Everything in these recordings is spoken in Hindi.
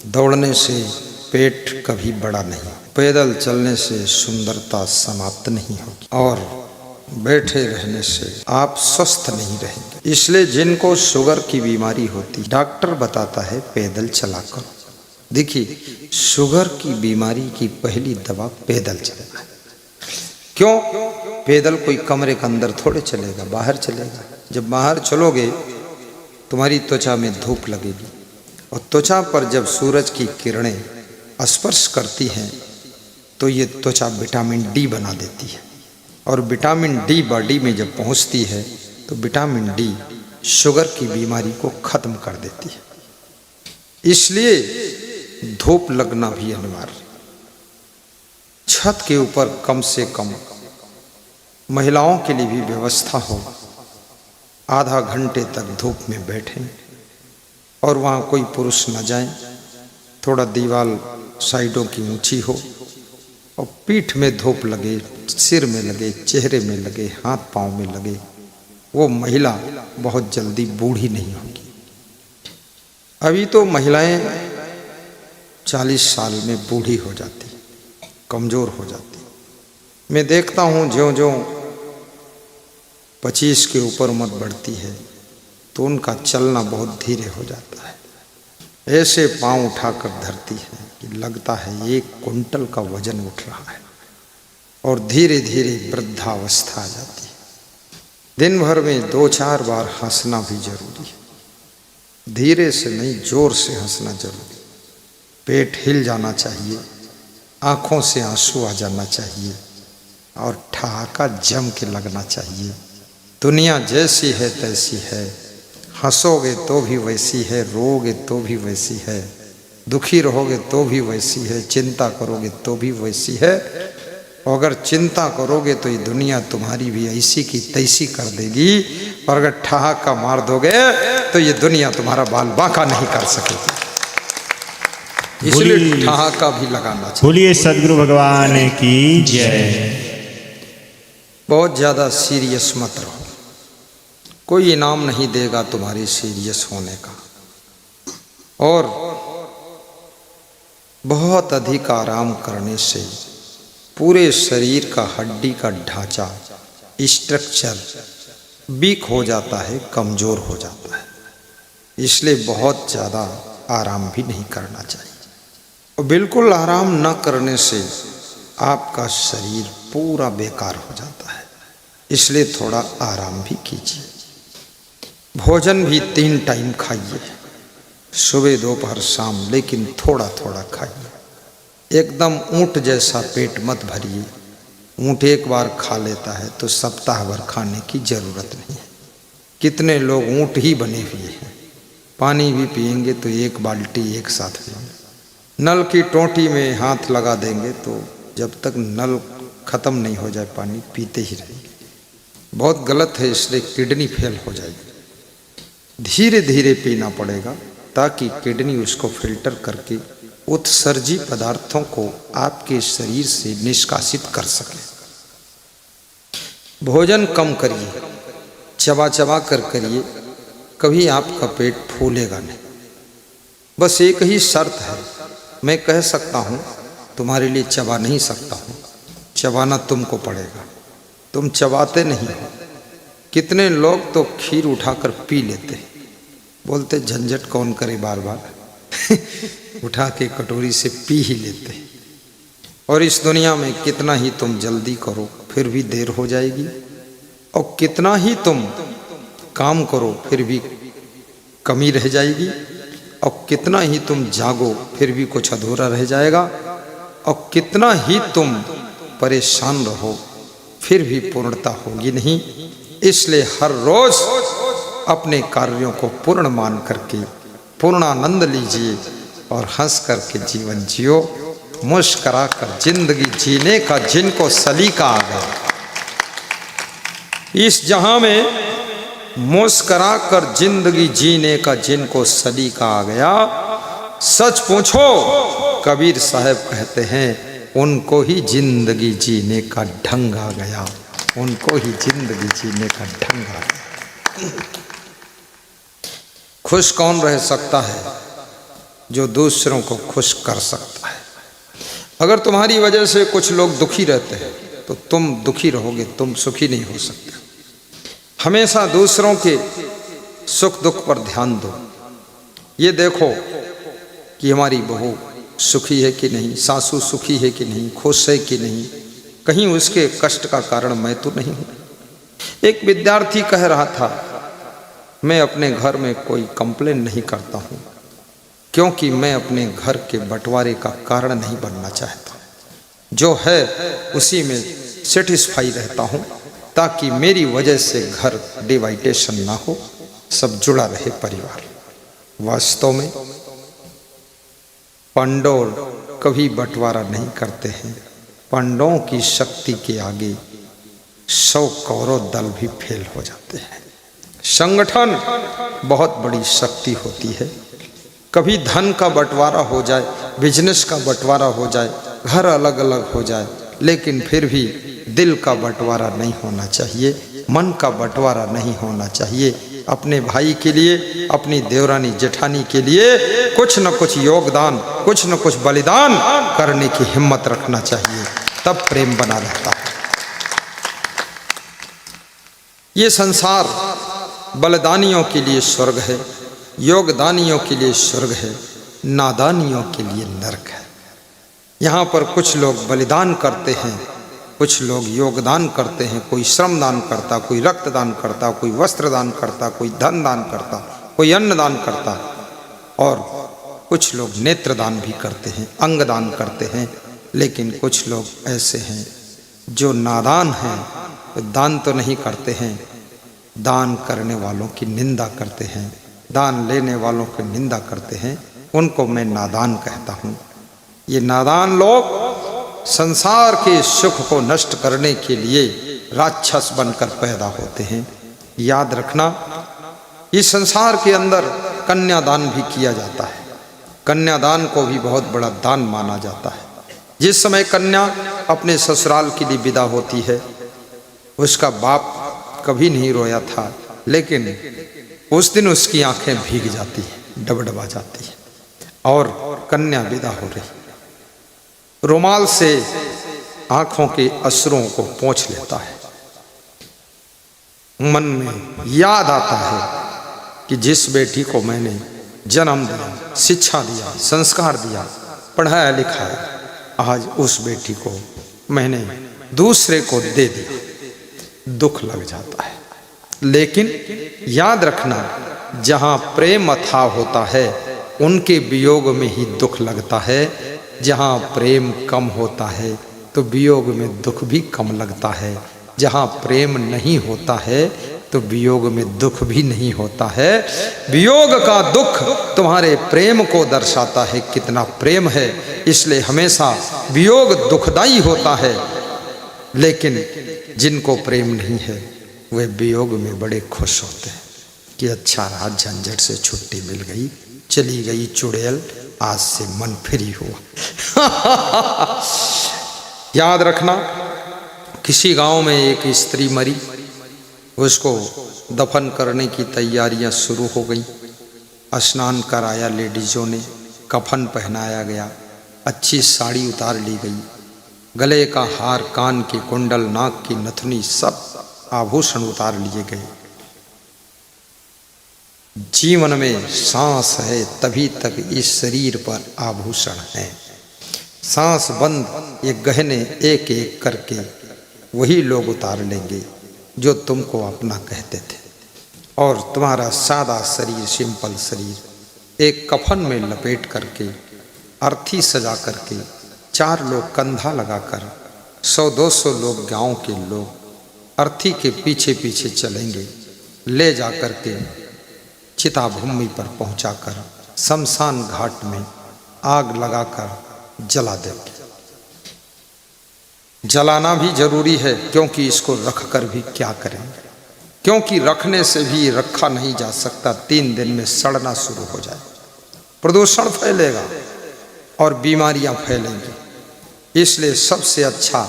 दौड़ने से पेट कभी बड़ा नहीं, पैदल चलने से सुंदरता समाप्त नहीं होगी और बैठे रहने से आप स्वस्थ नहीं रहेंगे। इसलिए जिनको शुगर की बीमारी होती, डॉक्टर बताता है पैदल चला करो। देखिए, शुगर की बीमारी की पहली दवा पैदल चलना है। क्यों? पैदल कोई कमरे के अंदर थोड़े चलेगा, बाहर चलेगा। जब बाहर चलोगे तुम्हारी त्वचा में धूप लगेगी और त्वचा पर जब सूरज की किरणें स्पर्श करती हैं तो ये त्वचा विटामिन डी बना देती है और विटामिन डी बॉडी में जब पहुंचती है तो विटामिन डी शुगर की बीमारी को खत्म कर देती है। इसलिए धूप लगना भी अनिवार्य। छत के ऊपर कम से कम महिलाओं के लिए भी व्यवस्था हो, आधा घंटे तक धूप में बैठें और वहाँ कोई पुरुष न जाए। थोड़ा दीवार साइडों की ऊंची हो और पीठ में धूप लगे, सिर में लगे, चेहरे में लगे, हाथ पांव में लगे। वो महिला बहुत जल्दी बूढ़ी नहीं होगी। अभी तो महिलाएं 40 साल में बूढ़ी हो जाती, कमज़ोर हो जाती। मैं देखता हूँ ज्यों-ज्यों 25 के ऊपर उम्र बढ़ती है तो उनका चलना बहुत धीरे हो जाता है। ऐसे पांव उठाकर धरती है कि लगता है 1 कुंटल का वजन उठ रहा है और धीरे धीरे वृद्धावस्था आ जाती है। दिन भर में 2-4 बार हंसना भी जरूरी है। धीरे से नहीं, जोर से हंसना जरूरी। पेट हिल जाना चाहिए, आँखों से आंसू आ जाना चाहिए और ठहाका जम के लगना चाहिए। दुनिया जैसी है तैसी है, हंसोगे तो भी वैसी है, रोगे तो भी वैसी है, दुखी रहोगे तो भी वैसी है, चिंता करोगे तो भी वैसी है। और अगर चिंता करोगे तो ये दुनिया तुम्हारी भी ऐसी की तैसी कर देगी, और अगर ठहाका मार दोगे तो ये दुनिया तुम्हारा बाल बांका नहीं कर सकेगी। इसलिए ठहाका भी लगाना चाहिए। बोलिए सद्गुरु भगवान की जय। बहुत ज़्यादा सीरियस मत रहो, कोई इनाम नहीं देगा तुम्हारे सीरियस होने का। और बहुत अधिक आराम करने से पूरे शरीर का हड्डी का ढांचा, स्ट्रक्चर वीक हो जाता है, कमज़ोर हो जाता है। इसलिए बहुत ज़्यादा आराम भी नहीं करना चाहिए। और बिल्कुल आराम न करने से आपका शरीर पूरा बेकार हो जाता है। इसलिए थोड़ा आराम भी कीजिए। भोजन भी 3 टाइम खाइए, सुबह दोपहर शाम, लेकिन थोड़ा थोड़ा खाइए। एकदम ऊंट जैसा पेट मत भरिए। ऊंट एक बार खा लेता है तो सप्ताह भर खाने की ज़रूरत नहीं है। कितने लोग ऊंट ही बने हुए हैं, पानी भी पिएंगे तो 1 बाल्टी एक साथ पिएंगे। नल की टोंटी में हाथ लगा देंगे तो जब तक नल ख़त्म नहीं हो जाए पानी पीते ही रहेंगे। बहुत गलत है, इसलिए किडनी फेल हो जाएगी। धीरे धीरे पीना पड़ेगा ताकि किडनी उसको फिल्टर करके उत्सर्जी पदार्थों को आपके शरीर से निष्कासित कर सके। भोजन कम करिए, चबा चबा कर करिए, कभी आपका पेट फूलेगा नहीं। बस एक ही शर्त है, मैं कह सकता हूँ, तुम्हारे लिए चबा नहीं सकता हूँ, चबाना तुमको पड़ेगा। तुम चबाते नहीं हो। कितने लोग तो खीर उठाकर पी लेते हैं, बोलते झंझट कौन करे बार बार उठा के कटोरी से पी ही लेते हैं। और इस दुनिया में कितना ही तुम जल्दी करो फिर भी देर हो जाएगी, और कितना ही तुम काम करो फिर भी कमी रह जाएगी, और कितना ही तुम जागो फिर भी कुछ अधूरा रह जाएगा, और कितना ही तुम परेशान रहो फिर भी पूर्णता होगी नहीं। इसलिए हर रोज अपने कार्यों को पूर्ण मान करके पूर्णानंद लीजिए और हंस करके जीवन जियो। मुस्करा कर जिंदगी जीने का जिनको सलीका आ गया, इस जहां में मुस्करा कर जिंदगी जीने का जिनको सलीका आ गया, सच पूछो कबीर साहब कहते हैं उनको ही जिंदगी जीने का ढंग आ गया, उनको ही जिंदगी जीने का ढंग आ गया। खुश कौन रह सकता है जो दूसरों को खुश कर सकता है। अगर तुम्हारी वजह से कुछ लोग दुखी रहते हैं तो तुम दुखी रहोगे, तुम सुखी नहीं हो सकते। हमेशा दूसरों के सुख दुख पर ध्यान दो। ये देखो कि हमारी बहू सुखी है कि नहीं, सासू सुखी है कि नहीं, खुश है कि नहीं, कहीं उसके कष्ट का कारण मैं तो नहीं हूँ। एक विद्यार्थी कह रहा था, मैं अपने घर में कोई कंप्लेन नहीं करता हूँ क्योंकि मैं अपने घर के बंटवारे का कारण नहीं बनना चाहता। जो है उसी में सेटिस्फाई रहता हूँ ताकि मेरी वजह से घर डिवाइडेशन ना हो, सब जुड़ा रहे परिवार। वास्तव में पांडव कभी बंटवारा नहीं करते हैं। पांडवों की शक्ति के आगे 100 कौरव दल भी फेल हो जाते हैं। संगठन बहुत बड़ी शक्ति होती है। कभी धन का बंटवारा हो जाए, बिजनेस का बंटवारा हो जाए, घर अलग अलग हो जाए, लेकिन फिर भी दिल का बंटवारा नहीं होना चाहिए, मन का बंटवारा नहीं होना चाहिए। अपने भाई के लिए, अपनी देवरानी जेठानी के लिए कुछ न कुछ योगदान, कुछ न कुछ बलिदान करने की हिम्मत रखना चाहिए, तब प्रेम बना रहता है। ये संसार बलिदानियों के लिए स्वर्ग है, योगदानियों के लिए स्वर्ग है, नादानियों के लिए नरक है। यहाँ पर कुछ लोग बलिदान करते हैं, कुछ लोग योगदान करते हैं। कोई श्रम दान करता, कोई रक्त दान करता, कोई वस्त्र दान करता, कोई धन दान करता, कोई अन्न दान करता, और कुछ लोग नेत्र दान भी करते हैं, अंग दान करते हैं। लेकिन कुछ लोग ऐसे हैं जो नादान हैं, दान तो नहीं करते हैं, दान करने वालों की निंदा करते हैं, दान लेने वालों की निंदा करते हैं। उनको मैं नादान कहता हूँ। ये नादान लोग संसार के सुख को नष्ट करने के लिए राक्षस बनकर पैदा होते हैं। याद रखना, इस संसार के अंदर कन्यादान भी किया जाता है। कन्यादान को भी बहुत बड़ा दान माना जाता है। जिस समय कन्या अपने ससुराल के लिए विदा होती है, उसका बाप कभी नहीं रोया था, लेकिन उस दिन उसकी आंखें भीग जाती हैं, डबडबा जाती है, और कन्या विदा हो रही, रुमाल से आंखों के अश्रुओं को पोंछ लेता है। मन में याद आता है कि जिस बेटी को मैंने जन्म दिया, शिक्षा दिया, संस्कार दिया, पढ़ाया लिखाया, आज उस बेटी को मैंने दूसरे को दे दिया, दुख लग जाता है। लेकिन याद रखना, जहाँ प्रेम अथाह होता है उनके वियोग में ही दुख लगता है। जहाँ प्रेम कम होता है तो वियोग में दुख भी कम लगता है। जहाँ प्रेम नहीं होता है तो वियोग में दुख भी नहीं होता है। वियोग का दुख तुम्हारे प्रेम को दर्शाता है, कितना प्रेम है। इसलिए हमेशा वियोग दुखदाई होता है। लेकिन जिनको प्रेम नहीं है वे वियोग में बड़े खुश होते हैं कि अच्छा रहा, झंझट से छुट्टी मिल गई, चली गई चुड़ैल, आज से मन फ्री हुआ। याद रखना, किसी गांव में एक स्त्री मरी, उसको दफन करने की तैयारियां शुरू हो गई। स्नान कराया लेडीज़ों ने, कफन पहनाया गया, अच्छी साड़ी उतार ली गई, गले का हार, कान के कुंडल, नाक की नथुनी, सब आभूषण उतार लिए गए। जीवन में सांस है तभी तक इस शरीर पर आभूषण है। सांस बंद ये गहने एक एक करके वही लोग उतार लेंगे जो तुमको अपना कहते थे। और तुम्हारा सादा शरीर, सिंपल शरीर एक कफन में लपेट करके, अर्थी सजा करके, 4 लोग कंधा लगाकर, 100-200 लोग, गांव के लोग अर्थी के पीछे पीछे चलेंगे, ले जा कर के चिता भूमि पर पहुंचाकर शमशान घाट में आग लगाकर जला देंगे। जलाना भी जरूरी है, क्योंकि इसको रख कर भी क्या करेंगे, क्योंकि रखने से भी रखा नहीं जा सकता। 3 दिन में सड़ना शुरू हो जाए, प्रदूषण फैलेगा और बीमारियां फैलेंगी। इसलिए सबसे अच्छा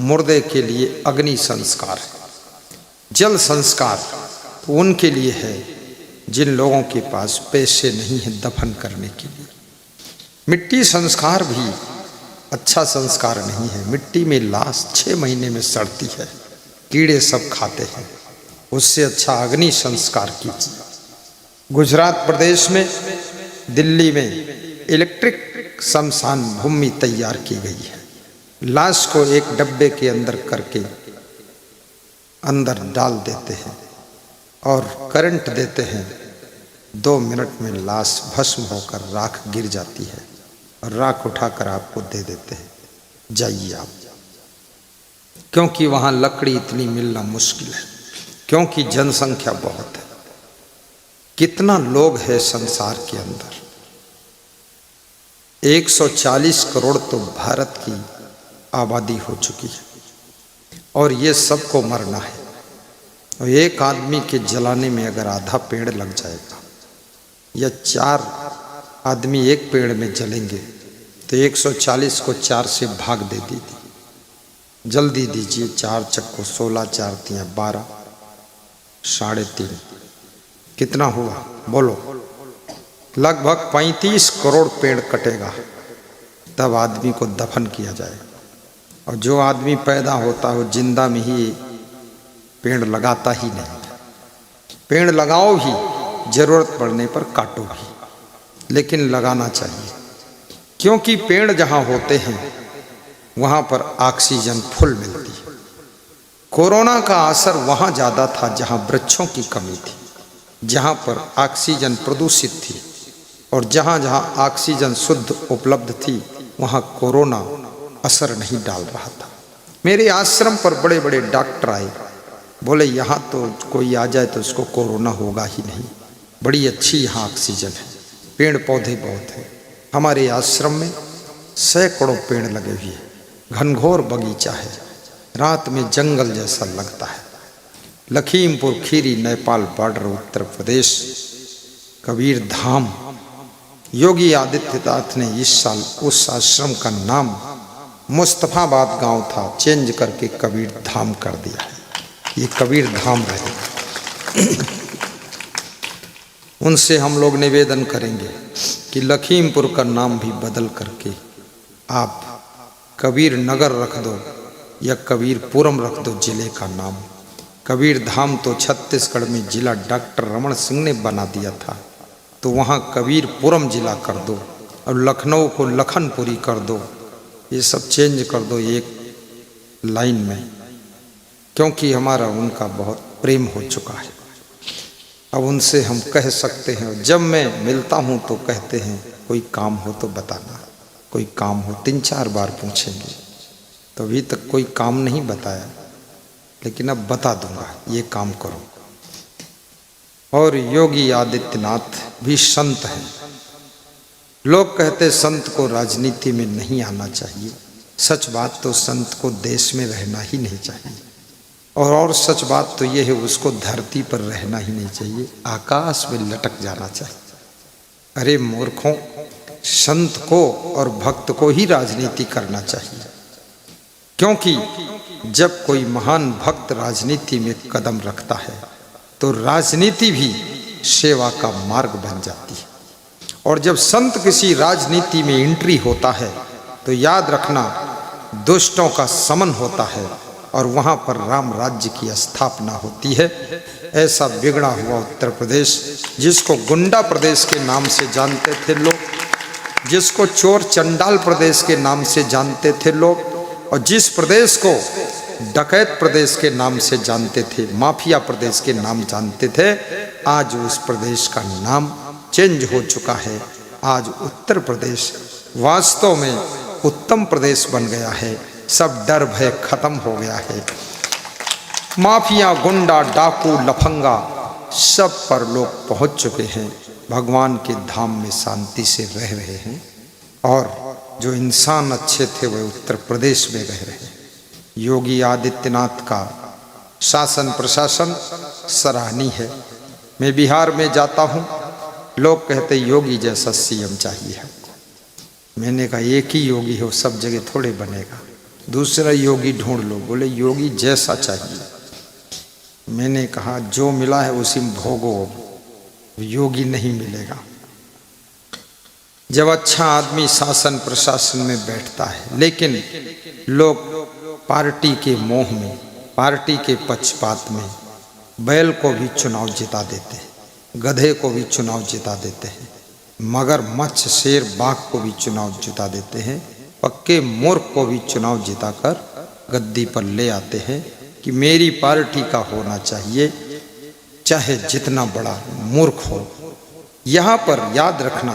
मुर्दे के लिए अग्नि संस्कार है, जल संस्कार तो उनके लिए है जिन लोगों के पास पैसे नहीं हैं दफन करने के लिए। मिट्टी संस्कार भी अच्छा संस्कार नहीं है। मिट्टी में लाश 6 महीने में सड़ती है, कीड़े सब खाते हैं। उससे अच्छा अग्नि संस्कार कीजिए। गुजरात प्रदेश में, दिल्ली में इलेक्ट्रिक शमशान भूमि तैयार की गई है। लाश को एक डब्बे के अंदर करके अंदर डाल देते हैं और करंट देते हैं। 2 मिनट में लाश भस्म होकर राख गिर जाती है और राख उठाकर आपको दे देते हैं, जाइए आप। क्योंकि वहाँ लकड़ी इतनी मिलना मुश्किल है, क्योंकि जनसंख्या बहुत है। कितना लोग है संसार के अंदर? 140 करोड़ तो भारत की आबादी हो चुकी है और ये सबको मरना है। और एक आदमी के जलाने में अगर आधा पेड़ लग जाएगा या 4 आदमी एक पेड़ में जलेंगे तो 140 को 4 से भाग दे दीजिए, जल्दी दीजिए। 4 चक्को 16, 4 तियां 12, 3.5 कितना हुआ बोलो? लगभग 35 करोड़ पेड़ कटेगा तब आदमी को दफन किया जाएगा। और जो आदमी पैदा होता है वो जिंदा में ही पेड़ लगाता ही नहीं। पेड़ लगाओ भी, जरूरत पड़ने पर काटो भी, लेकिन लगाना चाहिए। क्योंकि पेड़ जहाँ होते हैं वहाँ पर ऑक्सीजन फुल मिलती है। कोरोना का असर वहाँ ज़्यादा था जहाँ वृक्षों की कमी थी, जहाँ पर ऑक्सीजन प्रदूषित थी। और जहाँ जहाँ ऑक्सीजन शुद्ध उपलब्ध थी वहाँ कोरोना असर नहीं डाल रहा था। मेरे आश्रम पर बड़े बड़े डॉक्टर आए, बोले यहाँ तो कोई आ जाए तो उसको कोरोना होगा ही नहीं, बड़ी अच्छी यहाँ ऑक्सीजन है, पेड़ पौधे बहुत हैं। हमारे आश्रम में सैकड़ों पेड़ लगे हुए हैं, घनघोर बगीचा है, रात में जंगल जैसा लगता है। लखीमपुर खीरी नेपाल बॉर्डर उत्तर प्रदेश, कबीर धाम। योगी आदित्यनाथ ने इस साल उस आश्रम का नाम मुस्तफाबाद गांव था, चेंज करके कबीर धाम कर दिया है। ये कबीर धाम रहेगा। उनसे हम लोग निवेदन करेंगे कि लखीमपुर का नाम भी बदल करके आप कबीर नगर रख दो या कबीरपुरम रख दो जिले का नाम। कबीर धाम तो छत्तीसगढ़ में जिला डॉक्टर रमन सिंह ने बना दिया था, तो वहाँ कबीरपुरम जिला कर दो। और लखनऊ को लखनपुरी कर दो। ये सब चेंज कर दो एक लाइन में, क्योंकि हमारा उनका बहुत प्रेम हो चुका है। अब उनसे हम कह सकते हैं, जब मैं मिलता हूँ तो कहते हैं कोई काम हो तो बताना, कोई काम हो। 3-4 बार पूछेंगे तो अभी तक कोई काम नहीं बताया, लेकिन अब बता दूंगा, ये काम करो। और योगी आदित्यनाथ भी संत हैं। लोग कहते संत को राजनीति में नहीं आना चाहिए। सच बात तो संत को देश में रहना ही नहीं चाहिए, और सच बात तो यह है उसको धरती पर रहना ही नहीं चाहिए, आकाश में लटक जाना चाहिए। अरे मूर्खों, संत को और भक्त को ही राजनीति करना चाहिए, क्योंकि जब कोई महान भक्त राजनीति में कदम रखता है तो राजनीति भी सेवा का मार्ग बन जाती है। और जब संत किसी राजनीति में एंट्री होता है तो याद रखना, दुष्टों का समन होता है और वहाँ पर राम राज्य की स्थापना होती है। ऐसा बिगड़ा हुआ उत्तर प्रदेश, जिसको गुंडा प्रदेश के नाम से जानते थे लोग, जिसको चोर चंडाल प्रदेश के नाम से जानते थे लोग, और जिस प्रदेश को डकैत प्रदेश के नाम से जानते थे, माफिया प्रदेश के नाम जानते थे, आज उस प्रदेश का नाम चेंज हो चुका है। आज उत्तर प्रदेश वास्तव में उत्तम प्रदेश बन गया है। सब डर भय खत्म हो गया है। माफिया, गुंडा, डाकू, लफंगा सब पर लोग पहुंच चुके हैं। भगवान के धाम में शांति से रह रहे हैं, और जो इंसान अच्छे थे वह उत्तर प्रदेश में रह रहे हैं। योगी आदित्यनाथ का शासन प्रशासन सराहनीय है। मैं बिहार में जाता हूँ, लोग कहते योगी जैसा सीएम चाहिए है। मैंने कहा एक ही योगी हो, सब जगह थोड़े बनेगा, दूसरा योगी ढूंढ लो। बोले योगी जैसा चाहिए। मैंने कहा जो मिला है उसी में भोगो, योगी नहीं मिलेगा। जब अच्छा आदमी शासन प्रशासन में बैठता है, लेकिन लोग पार्टी के मोह में, पार्टी के पक्षपात में बैल को भी चुनाव जिता देते हैं, गधे को भी चुनाव जिता देते हैं, मगर मच्छ शेर बाघ को भी चुनाव जिता देते हैं, पक्के मूर्ख को भी चुनाव जिताकर गद्दी पर ले आते हैं कि मेरी पार्टी का होना चाहिए, चाहे जितना बड़ा मूर्ख हो। यहाँ पर याद रखना,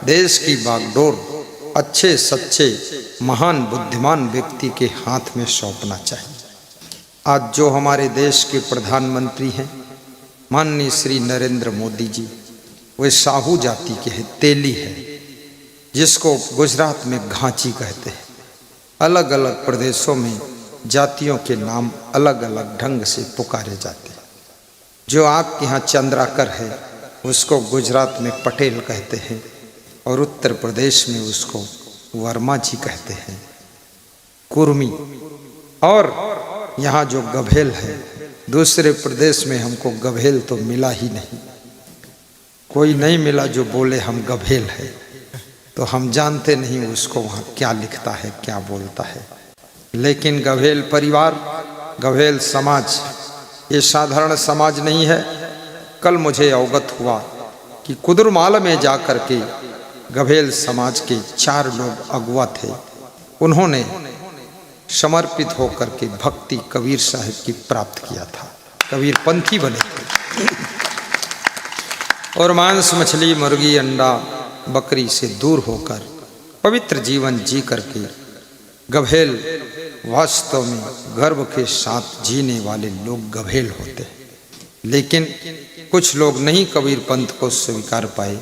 देश की बागडोर अच्छे सच्चे महान बुद्धिमान व्यक्ति के हाथ में सौंपना चाहिए। आज जो हमारे देश के प्रधानमंत्री हैं माननीय श्री नरेंद्र मोदी जी, वे साहू जाति के हैं, तेली है, जिसको गुजरात में घांची कहते हैं। अलग अलग प्रदेशों में जातियों के नाम अलग अलग ढंग से पुकारे जाते हैं। जो आपके यहाँ चंद्राकर है उसको गुजरात में पटेल कहते हैं और उत्तर प्रदेश में उसको वर्मा जी कहते हैं, कुर्मी। और यहाँ जो गभेल है, दूसरे प्रदेश में हमको गभेल तो मिला ही नहीं, कोई नहीं मिला जो बोले हम गभेल है, तो हम जानते नहीं उसको वहाँ क्या लिखता है, क्या बोलता है। लेकिन गभेल परिवार, गभेल समाज ये साधारण समाज नहीं है। कल मुझे अवगत हुआ कि कुदरमाल में जाकर के गभेल समाज के 4 लोग अगुआ थे, उन्होंने समर्पित होकर के भक्ति कबीर साहिब की प्राप्त किया था, कबीर पंथी बने थे और मांस मछली मुर्गी अंडा बकरी से दूर होकर पवित्र जीवन जी करके गभेल वास्तव में गर्व के साथ जीने वाले लोग गभेल होते हैं। लेकिन कुछ लोग नहीं कबीर पंथ को स्वीकार पाए,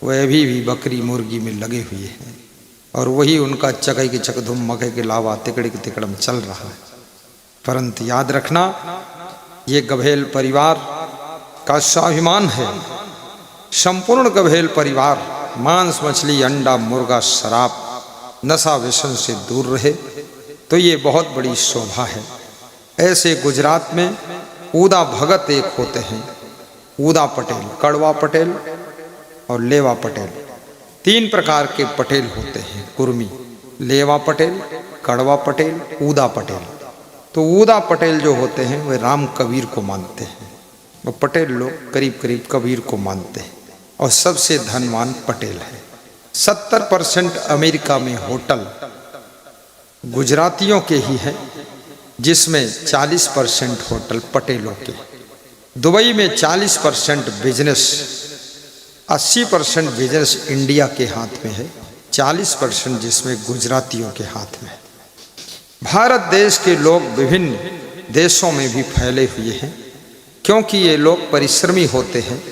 वह अभी भी बकरी मुर्गी में लगे हुए हैं और वही उनका चकै के चकधुम मकै के लावा तिकड़ी के तिकड़म चल रहा है। परंतु याद रखना, ये गभेल परिवार का स्वाभिमान है। संपूर्ण गभेल परिवार मांस मछली अंडा मुर्गा शराब नशा व्यसन से दूर रहे तो ये बहुत बड़ी शोभा है। ऐसे गुजरात में ऊदा भगत एक होते हैं, ऊदा पटेल, कड़वा पटेल और लेवा पटेल। 3 प्रकार के पटेल होते हैं, कुर्मी, लेवा पटेल, कड़वा पटेल, ऊदा पटेल। तो ऊदा पटेल जो होते हैं वे राम कबीर को मानते हैं, वो पटेल लोग करीब करीब कबीर को मानते हैं और सबसे धनवान पटेल है। 70% अमेरिका में होटल गुजरातियों के ही हैं, जिसमें 40% होटल पटेलों के। दुबई में 40% बिजनेस, 80% बिजनेस इंडिया के हाथ में है, 40% जिसमें गुजरातियों के हाथ में है। भारत देश के लोग विभिन्न देशों में भी फैले हुए हैं, क्योंकि ये लोग परिश्रमी होते हैं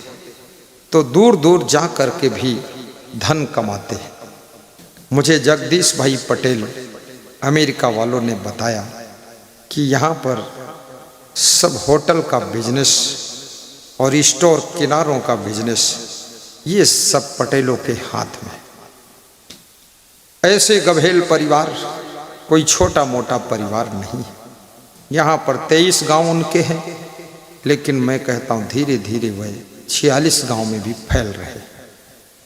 तो दूर दूर जा कर के भी धन कमाते हैं। मुझे जगदीश भाई पटेल अमेरिका वालों ने बताया कि यहाँ पर सब होटल का बिजनेस और स्टोर किनारों का बिजनेस ये सब पटेलों के हाथ में। ऐसे गभेल परिवार कोई छोटा मोटा परिवार नहीं है। यहाँ पर 23 गांव उनके हैं, लेकिन मैं कहता हूँ धीरे धीरे वह 46 गांव में भी फैल रहे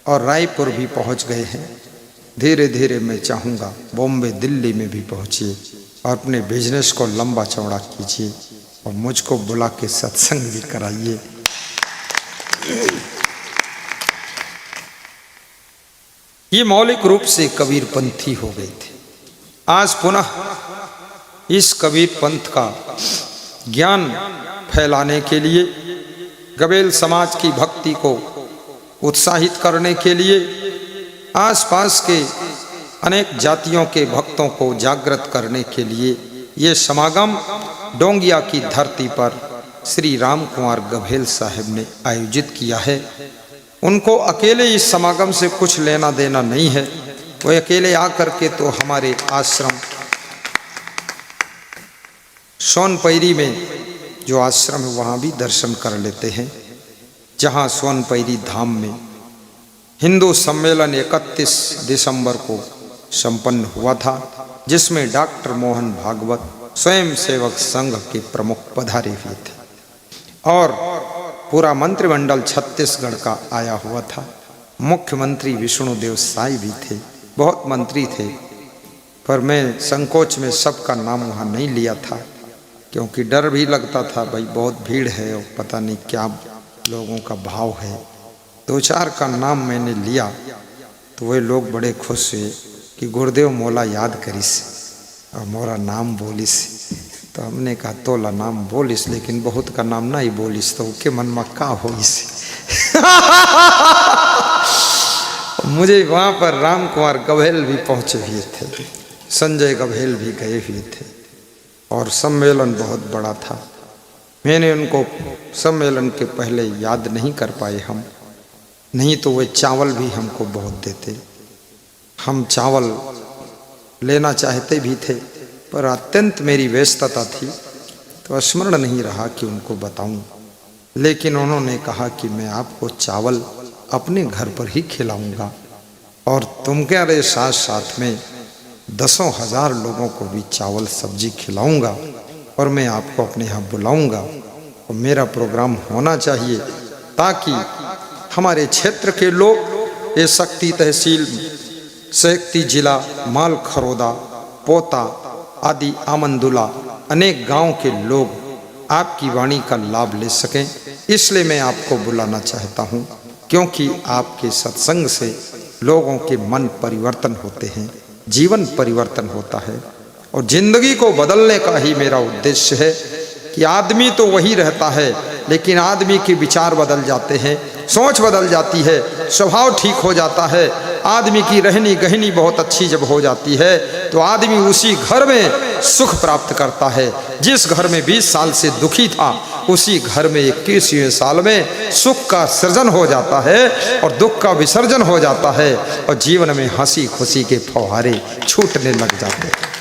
और रायपुर भी पहुँच गए हैं। धीरे धीरे मैं चाहूँगा बॉम्बे दिल्ली में भी पहुँचिए और अपने बिजनेस को लंबा चौड़ा कीजिए और मुझको बुला के सत्संग भी कराइए। ये मौलिक रूप से कबीर पंथी हो गए थे। आज पुनः इस कबीर पंथ का ज्ञान फैलाने के लिए, गभेल समाज की भक्ति को उत्साहित करने के लिए, आसपास के अनेक जातियों के भक्तों को जागृत करने के लिए ये समागम डोंगिया की धरती पर श्री राम कुमार गभेल साहब ने आयोजित किया है। उनको अकेले इस समागम से कुछ लेना देना नहीं है। वो अकेले आकर के तो हमारे आश्रम सोनपैरी में जो आश्रम है वहाँ भी दर्शन कर लेते हैं, जहाँ सोनपैरी धाम में हिंदू सम्मेलन 31 दिसंबर को संपन्न हुआ था, जिसमें डॉक्टर मोहन भागवत स्वयं सेवक संघ के प्रमुख पधारे हुए थे और पूरा मंत्रिमंडल छत्तीसगढ़ का आया हुआ था। मुख्यमंत्री विष्णुदेव साई भी थे, बहुत मंत्री थे, पर मैं संकोच में सबका नाम वहाँ नहीं लिया था, क्योंकि डर भी लगता था, भाई बहुत भीड़ है और पता नहीं क्या लोगों का भाव है। 2-4 का नाम मैंने लिया तो वे लोग बड़े खुश हुए कि गुरुदेव मोला याद करिस और मोरा नाम बोलिस। तो हमने कहा तोला नाम बोलिस, लेकिन बहुत का नाम नहीं बोलिस तो के मन में का होइस। मुझे वहाँ पर राम कुमार गभेल भी पहुँचे हुए थे, संजय गभेल भी गए हुए थे और सम्मेलन बहुत बड़ा था। मैंने उनको सम्मेलन के पहले याद नहीं कर पाए हम, नहीं तो वे चावल भी हमको बहुत देते। हम चावल लेना चाहते भी थे, पर अत्यंत मेरी व्यस्तता थी तो स्मरण नहीं रहा कि उनको बताऊं। लेकिन उन्होंने कहा कि मैं आपको चावल अपने घर पर ही खिलाऊंगा और तुम्हारे साथ साथ में 10,000 लोगों को भी चावल सब्जी खिलाऊंगा और मैं आपको अपने यहाँ बुलाऊंगा और मेरा प्रोग्राम होना चाहिए ताकि हमारे क्षेत्र के लोग, ये शक्ति तहसील, शक्ति जिला, माल खरोदा, पोता आदि आमंदुला अनेक गांव के लोग आपकी वाणी का लाभ ले सकें। इसलिए मैं आपको बुलाना चाहता हूं, क्योंकि आपके सत्संग से लोगों के मन परिवर्तन होते हैं, जीवन परिवर्तन होता है और जिंदगी को बदलने का ही मेरा उद्देश्य है कि आदमी तो वही रहता है, लेकिन आदमी के विचार बदल जाते हैं, सोच बदल जाती है, स्वभाव ठीक हो जाता है। आदमी की रहनी गहनी बहुत अच्छी जब हो जाती है तो आदमी उसी घर में सुख प्राप्त करता है। जिस घर में 20 साल से दुखी था उसी घर में 21वें साल में सुख का सृजन हो जाता है और दुख का विसर्जन हो जाता है और जीवन में हंसी खुशी के फव्वारे छूटने लग जाते हैं।